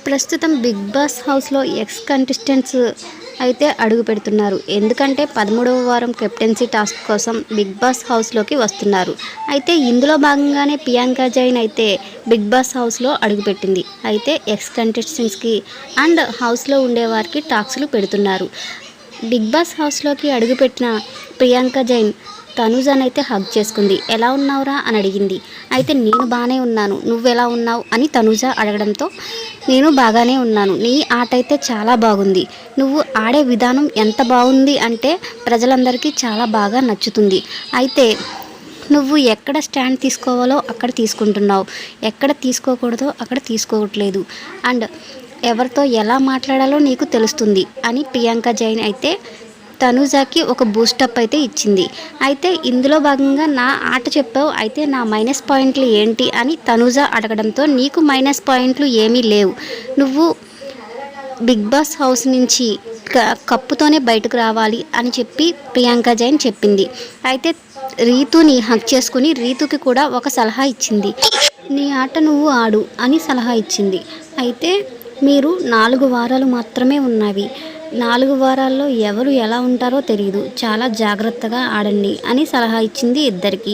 ప్రస్తుతం big boss హౌస్లో X contestants అయితే అడుగు పెడుతున్నారు. ఎందుకంటే 13వ వారం కెప్టెన్సీ టాస్క్ కోసం బిగ్ బాస్ హౌస్లోకి వస్తున్నారు. అయితే ఇందులో భాగంగానే ప్రియాంక జైన్ అయితే బిగ్ బాస్ హౌస్లో అడుగుపెట్టింది. అయితే ఎక్స్ కంటెస్టెంట్స్కి అండ్ హౌస్లో ఉండేవారికి టాస్క్లు పెడుతున్నారు. బిగ్ బాస్ హౌస్లోకి అడుగుపెట్టిన ప్రియాంక జైన్ తనూజనైతే హగ్ చేసుకుంది. ఎలా ఉన్నావురా అని అడిగింది. అయితే నేను బాగానే ఉన్నాను, నువ్వెలా ఉన్నావు అని తనూజ అడగడంతో నేను బాగానే ఉన్నాను, నీ ఆట అయితే చాలా బాగుంది, నువ్వు ఆడే విధానం ఎంత బాగుంది అంటే ప్రజలందరికీ చాలా బాగా నచ్చుతుంది. అయితే నువ్వు ఎక్కడ స్టాండ్ తీసుకోవాలో అక్కడ తీసుకుంటున్నావు, ఎక్కడ తీసుకోకూడదో అక్కడ తీసుకోవట్లేదు, అండ్ ఎవరితో ఎలా మాట్లాడాలో నీకు తెలుస్తుంది అని ప్రియాంక జైన్ అయితే తనూజకి ఒక బూస్టప్ అయితే ఇచ్చింది. అయితే ఇందులో భాగంగా నా ఆట చెప్పావు, అయితే నా మైనస్ పాయింట్లు ఏంటి అని తనూజ అడగడంతో నీకు మైనస్ పాయింట్లు ఏమీ లేవు, నువ్వు బిగ్ బాస్ హౌస్ నుంచి కప్పుతోనే బయటకు రావాలి అని చెప్పి ప్రియాంక జైన్ చెప్పింది. అయితే రీతుని హక్ చేసుకుని రీతుకి కూడా ఒక సలహా ఇచ్చింది. నీ ఆట నువ్వు ఆడు అని సలహా ఇచ్చింది. అయితే మీరు 4 వారాలు మాత్రమే ఉన్నవి, 4 వారాల్లో ఎవరు ఎలా ఉంటారో తెలియదు, చాలా జాగ్రత్తగా ఆడండి అని సలహా ఇచ్చింది ఇద్దరికి.